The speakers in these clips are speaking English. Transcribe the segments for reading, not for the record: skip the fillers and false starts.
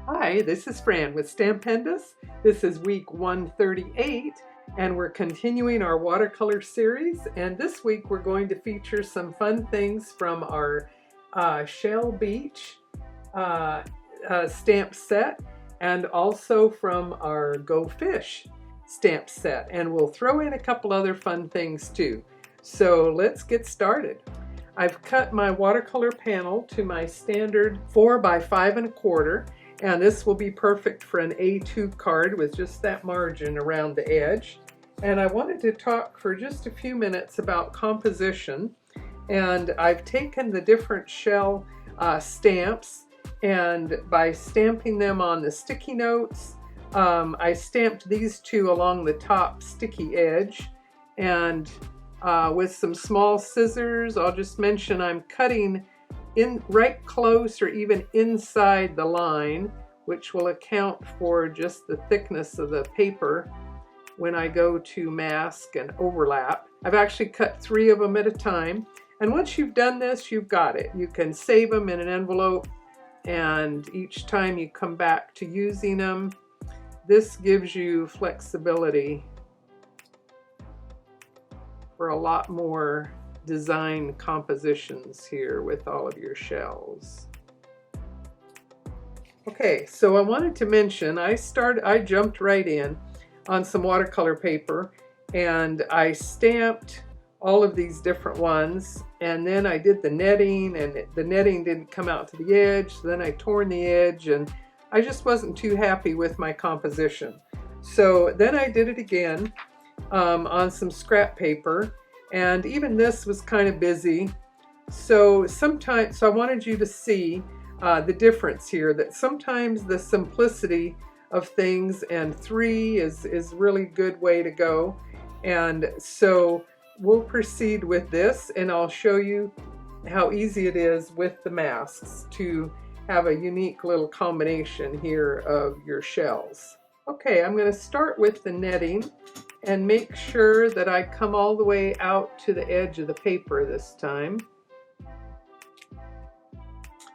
Hi, this is Fran with Stampendous. This is week 138, and we're continuing our watercolor series. And this week we're going to feature some fun things from our Shell Beach stamp set, and also from our Go Fish stamp set. And we'll throw in a couple other fun things too. So let's get started. I've cut my watercolor panel to my standard 4 by 5 1/4. And this will be perfect for an A2 card with just that margin around the edge. And I wanted to talk for just a few minutes about composition. And I've taken the different shell stamps, and by stamping them on the sticky notes, I stamped these two along the top sticky edge. And with some small scissors, I'll just mention I'm cutting in right close or even inside the line, which will account for just the thickness of the paper when I go to mask and overlap. I've actually cut 3 of them at a time, and once you've done this, you've got it. You can save them in an envelope, and each time you come back to using them, this gives you flexibility for a lot more design compositions here with all of your shells. Okay, so I wanted to mention I jumped right in on some watercolor paper, and I stamped all of these different ones, and then I did the netting, and the netting didn't come out to the edge, so then I torn the edge, and I just wasn't too happy with my composition. So then I did it again on some scrap paper. And even this was kind of busy. So I wanted you to see the difference here, that sometimes the simplicity of things, and 3 is really good way to go. And so we'll proceed with this, and I'll show you how easy it is with the masks to have a unique little combination here of your shells. Okay, I'm going to start with the netting and make sure that I come all the way out to the edge of the paper this time.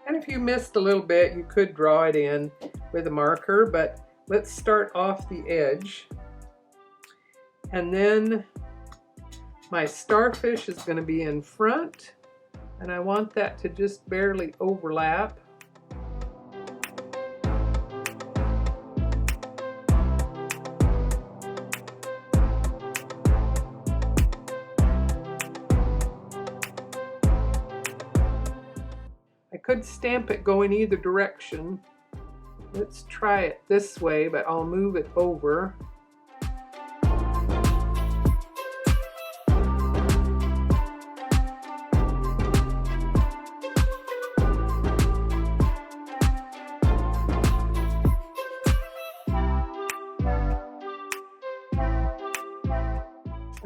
And if you missed a little bit, you could draw it in with a marker, but let's start off the edge. And then my starfish is going to be in front, and I want that to just barely overlap. I could stamp it going either direction. Let's try it this way, but I'll move it over.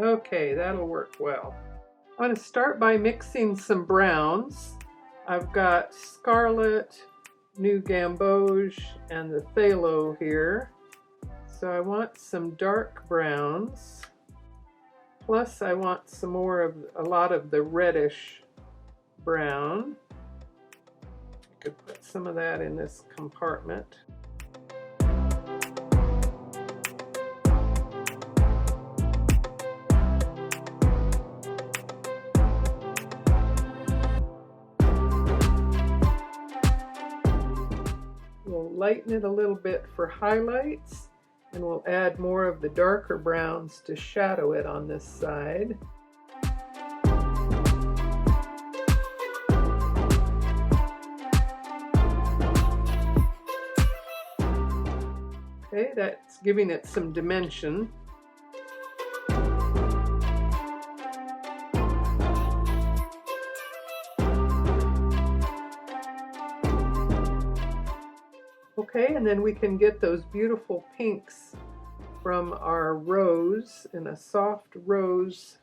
Okay, that'll work well. I want to start by mixing some browns. I've got Scarlet, New Gamboge, and the Phthalo here. So I want some dark browns. Plus I want some more of a lot of the reddish brown. I could put some of that in this compartment. Lighten it a little bit for highlights, and we'll add more of the darker browns to shadow it on this side. Okay, that's giving it some dimension. Okay, and then we can get those beautiful pinks from our rose in a soft rose.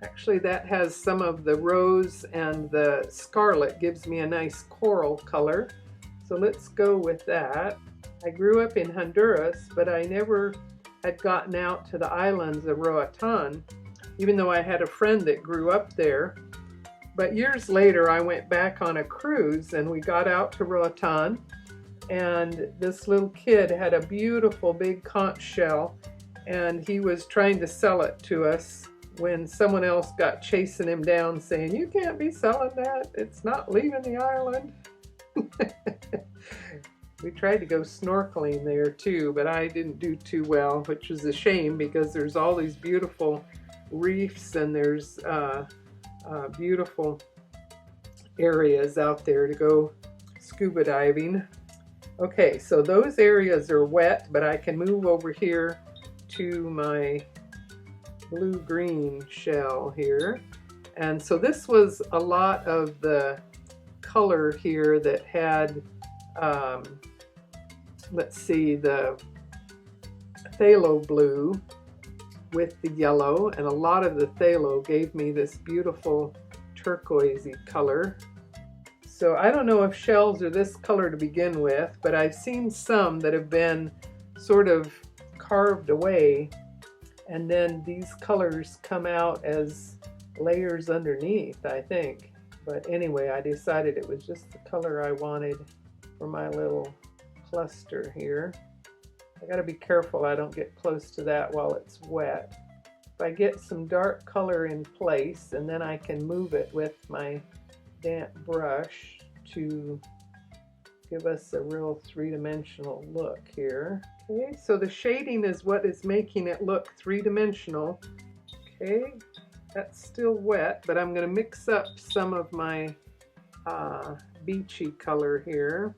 Actually, that has some of the rose, and the scarlet gives me a nice coral color. So let's go with that. I grew up in Honduras, but I never had gotten out to the islands of Roatan, even though I had a friend that grew up there. But years later, I went back on a cruise and we got out to Roatan, and this little kid had a beautiful big conch shell, and he was trying to sell it to us when someone else got chasing him down saying, "You can't be selling that, it's not leaving the island." We tried to go snorkeling there too, but I didn't do too well, which was a shame because there's all these beautiful reefs and there's beautiful areas out there to go scuba diving. Okay, so those areas are wet, but I can move over here to my blue-green shell here. And so this was a lot of the color here that had, let's see, the phthalo blue with the yellow, and a lot of the phthalo gave me this beautiful turquoisey color. So I don't know if shells are this color to begin with, but I've seen some that have been sort of carved away, and then these colors come out as layers underneath, I think. But anyway, I decided it was just the color I wanted for my little cluster here. I gotta be careful I don't get close to that while it's wet. If I get some dark color in place, and then I can move it with my damp brush to give us a real three-dimensional look here. Okay, so the shading is what is making it look three-dimensional. Okay, that's still wet, but I'm going to mix up some of my beachy color here.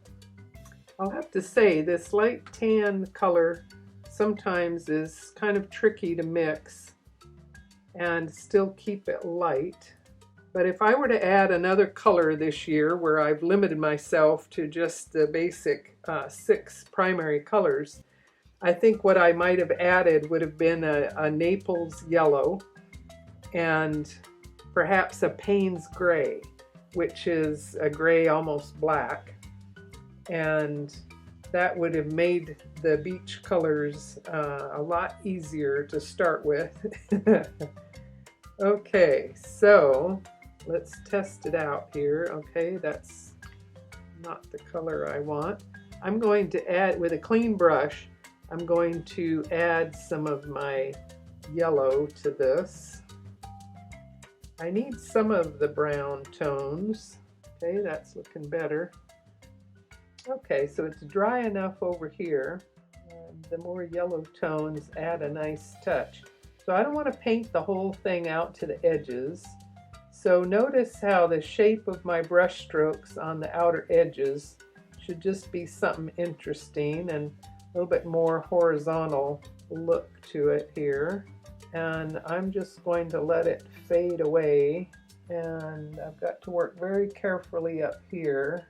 I'll have to say this light tan color sometimes is kind of tricky to mix and still keep it light. But if I were to add another color this year, where I've limited myself to just the basic 6 primary colors, I think what I might have added would have been a Naples yellow and perhaps a Payne's gray, which is a gray almost black. And that would have made the beach colors a lot easier to start with. Okay, so let's test it out here. Okay, that's not the color I want. I'm going to add, with a clean brush, I'm going to add some of my yellow to this. I need some of the brown tones. Okay, that's looking better. Okay, so it's dry enough over here. And the more yellow tones add a nice touch. So I don't want to paint the whole thing out to the edges. So notice how the shape of my brush strokes on the outer edges should just be something interesting and a little bit more horizontal look to it here. And I'm just going to let it fade away. And I've got to work very carefully up here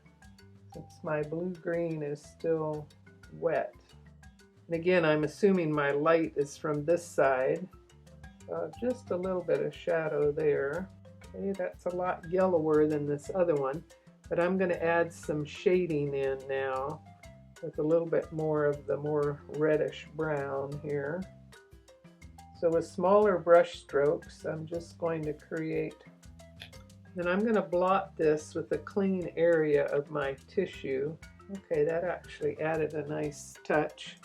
since my blue-green is still wet. And again, I'm assuming my light is from this side. Just a little bit of shadow there. Okay, that's a lot yellower than this other one, but I'm going to add some shading in now with a little bit more of the more reddish brown here. So with smaller brush strokes, I'm just going to create, then I'm going to blot this with a clean area of my tissue. Okay, that actually added a nice touch.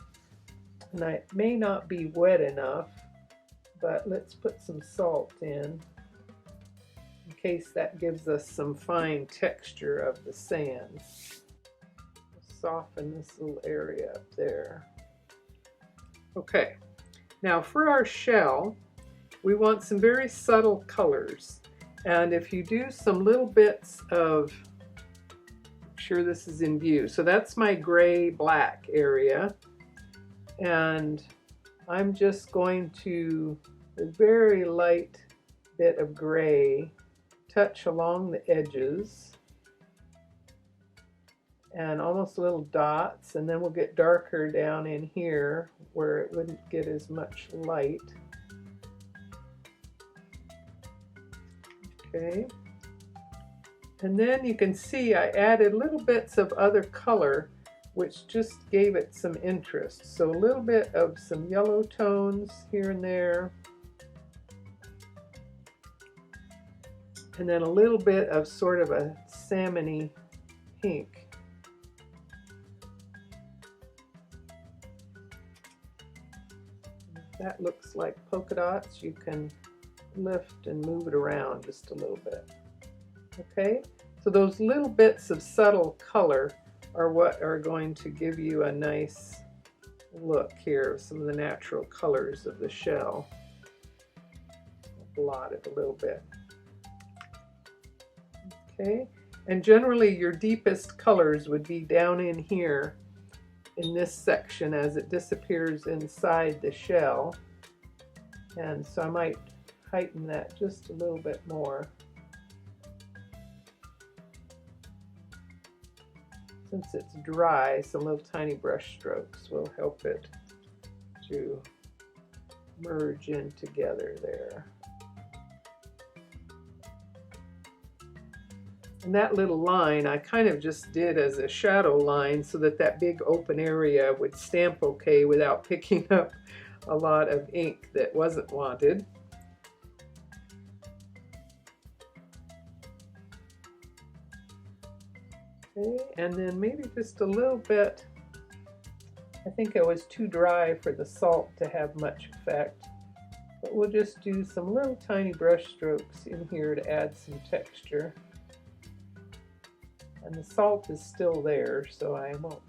And it may not be wet enough, but let's put some salt in case that gives us some fine texture of the sand. Soften this little area up there. Okay, now for our shell, we want some very subtle colors. And if you do some little bits of, make sure this is in view. So that's my gray-black area. And I'm just going to, a very light bit of gray, touch along the edges and almost little dots, and then we'll get darker down in here where it wouldn't get as much light. Okay, and then you can see I added little bits of other color which just gave it some interest. So a little bit of some yellow tones here and there. and then a little bit of sort of a salmony pink. If that looks like polka dots, you can lift and move it around just a little bit. Okay, so those little bits of subtle color are what are going to give you a nice look here, some of the natural colors of the shell. Blot it a little bit. Okay, and generally your deepest colors would be down in here in this section as it disappears inside the shell, and so I might heighten that just a little bit more. Since it's dry, some little tiny brush strokes will help it to merge in together there. And that little line I kind of just did as a shadow line so that that big open area would stamp okay without picking up a lot of ink that wasn't wanted. Okay, and then maybe just a little bit, I think it was too dry for the salt to have much effect, but we'll just do some little tiny brush strokes in here to add some texture. And the salt is still there, so I won't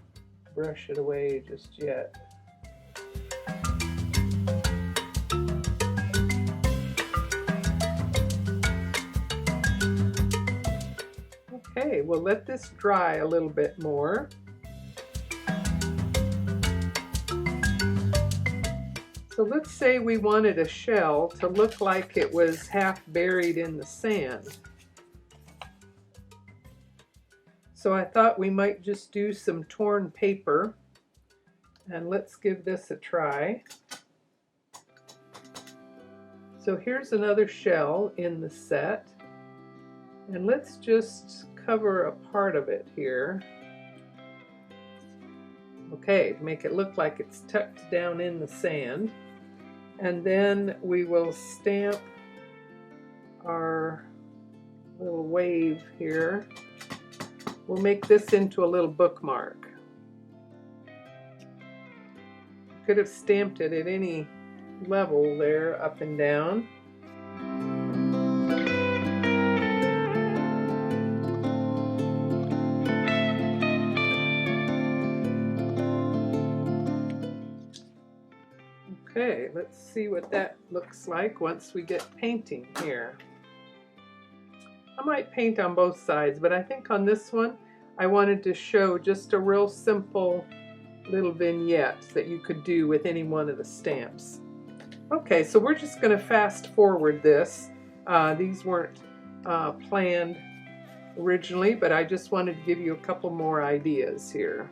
brush it away just yet. Okay, we'll let this dry a little bit more. So let's say we wanted a shell to look like it was half buried in the sand. So I thought we might just do some torn paper, and let's give this a try. So here's another shell in the set, and let's just cover a part of it here. Okay, to make it look like it's tucked down in the sand. And then we will stamp our little wave here. We'll make this into a little bookmark. Could have stamped it at any level there, up and down. Okay, let's see what that looks like once we get painting here. I might paint on both sides, but I think on this one I wanted to show just a real simple little vignette that you could do with any one of the stamps. Okay, so we're just going to fast forward this. These weren't planned originally, but I just wanted to give you a couple more ideas here.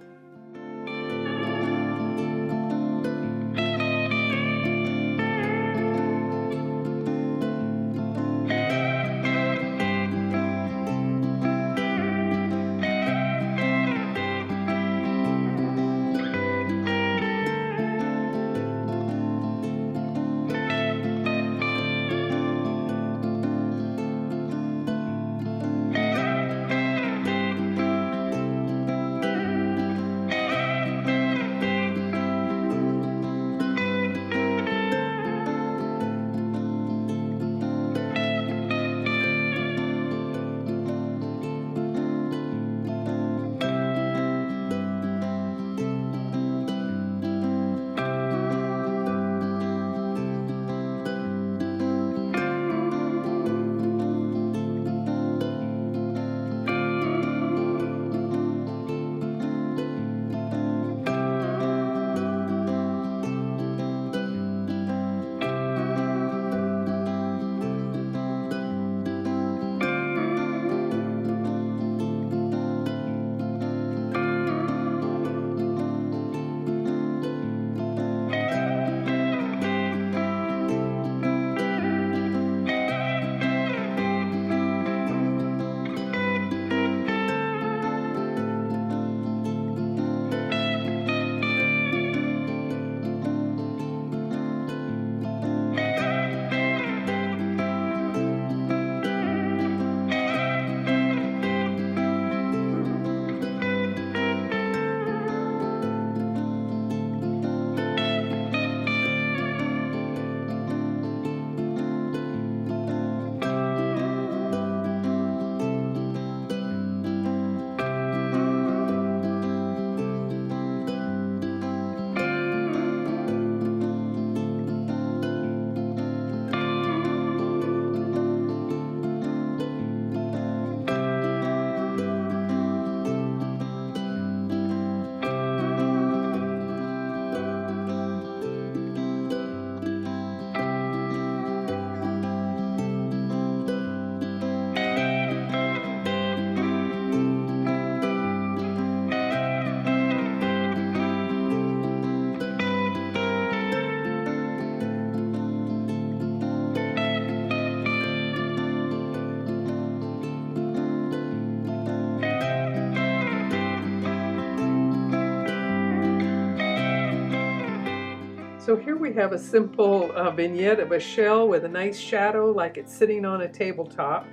So here we have a simple vignette of a shell with a nice shadow like it's sitting on a tabletop.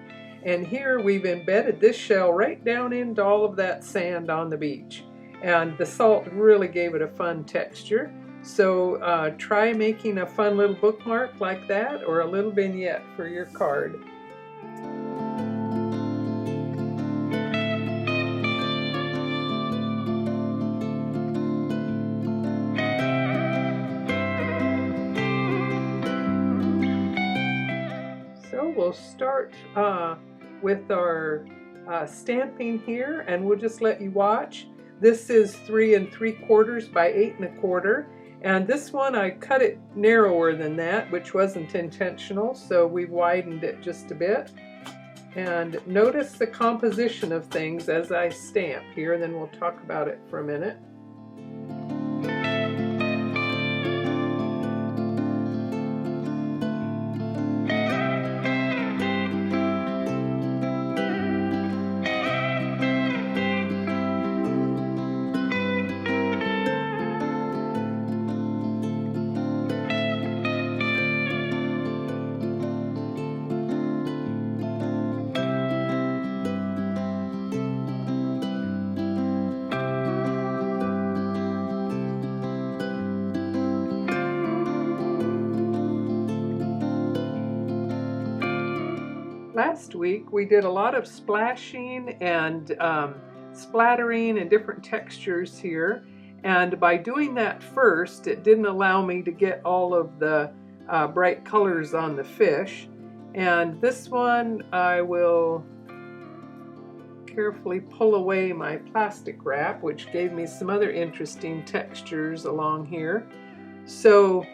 And here we've embedded this shell right down into all of that sand on the beach. And the salt really gave it a fun texture. So try making a fun little bookmark like that, or a little vignette for your card. So we'll start with our stamping here, and we'll just let you watch. This is 3 3/4 by 8 1/4, and this one I cut it narrower than that, which wasn't intentional, so we've widened it just a bit. And notice the composition of things as I stamp here, and then we'll talk about it for a minute. Last week we did a lot of splashing and splattering and different textures here, and by doing that first it didn't allow me to get all of the bright colors on the fish. And this one I will carefully pull away my plastic wrap, which gave me some other interesting textures along here. So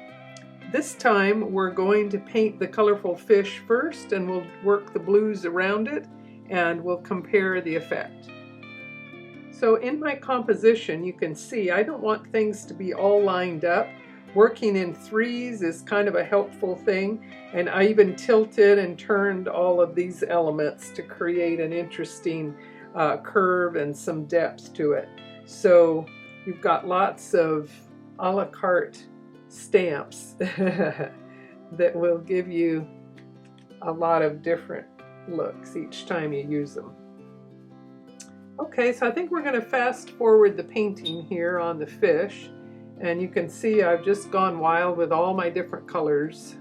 this time we're going to paint the colorful fish first, and we'll work the blues around it, and we'll compare the effect. So in my composition, you can see I don't want things to be all lined up. Working in threes is kind of a helpful thing, and I even tilted and turned all of these elements to create an interesting curve and some depth to it. So you've got lots of a la carte stamps that will give you a lot of different looks each time you use them. Okay, so I think we're going to fast forward the painting here on the fish, and you can see I've just gone wild with all my different colors.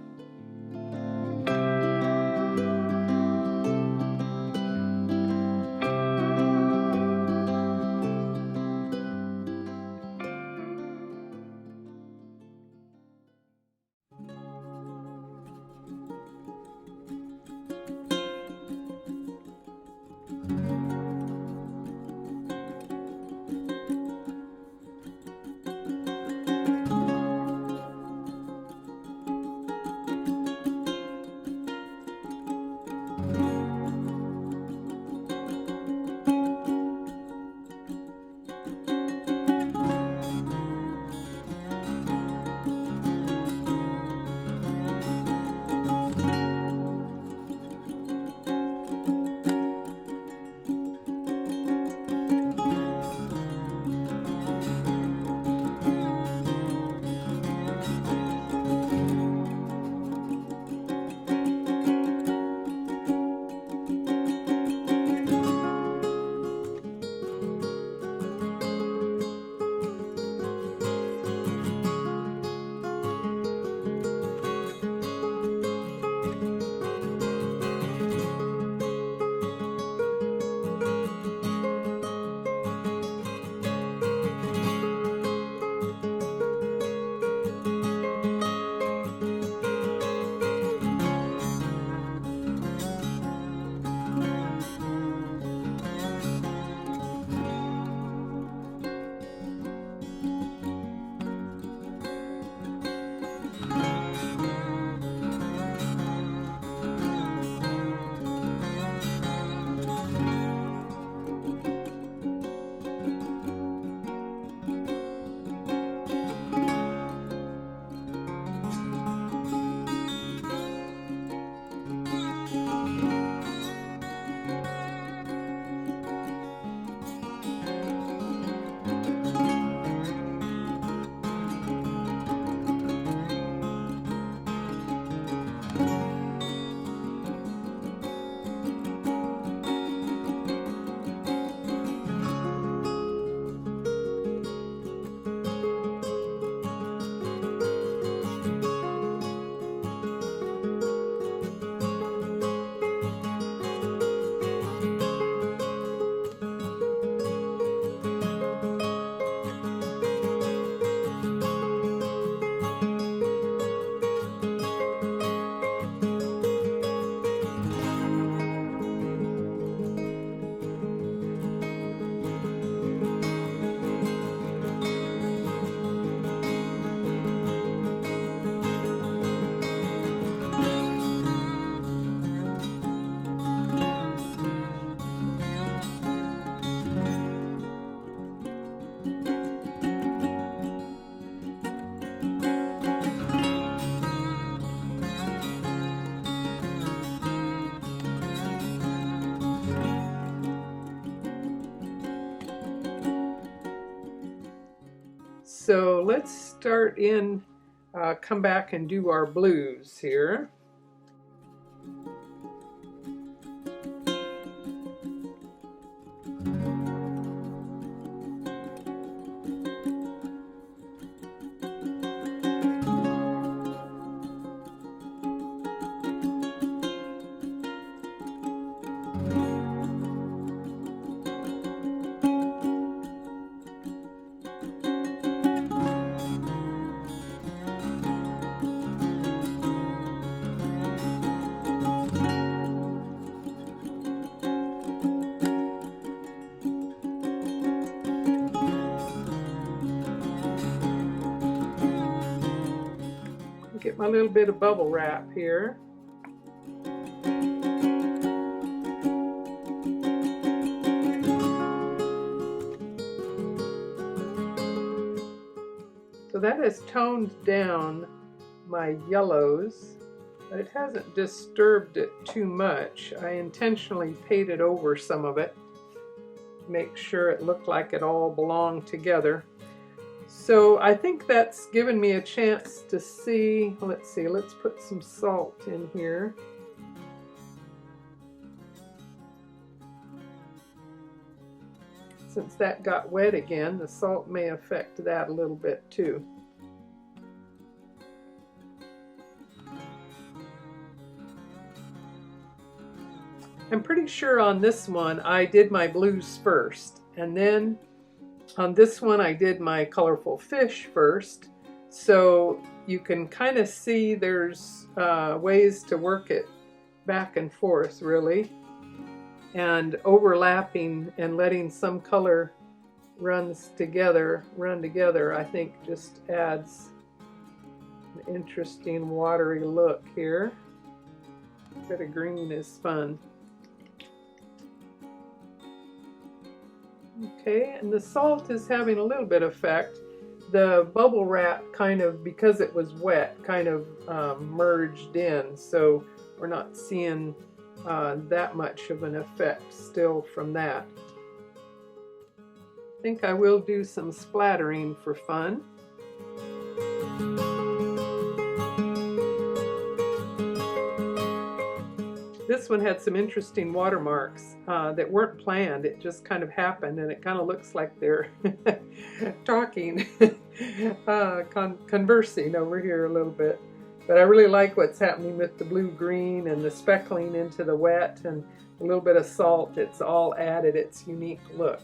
So let's start in, come back and do our blues here. Get my little bit of bubble wrap here. So that has toned down my yellows, but it hasn't disturbed it too much. I intentionally painted over some of it to make sure it looked like it all belonged together. So I think that's given me a chance to see, let's put some salt in here. Since that got wet again, the salt may affect that a little bit too. I'm pretty sure on this one I did my blues first, and then on this one I did my colorful fish first, so you can kind of see there's ways to work it back and forth really, and overlapping and letting some color run together I think just adds an interesting watery look here. A bit of green is fun. Okay, and the salt is having a little bit of effect. The bubble wrap kind of, because it was wet, kind of merged in, so we're not seeing that much of an effect still from that. I think I will do some splattering for fun. This one had some interesting watermarks that weren't planned. It just kind of happened, and it kind of looks like they're talking, conversing over here a little bit. But I really like what's happening with the blue-green and the speckling into the wet and a little bit of salt. It's all added its unique look.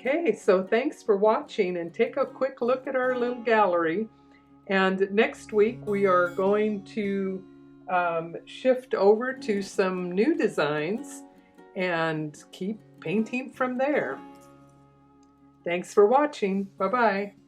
Okay, so thanks for watching, and take a quick look at our little gallery. And next week we are going to shift over to some new designs and keep painting from there. Thanks for watching. Bye-bye.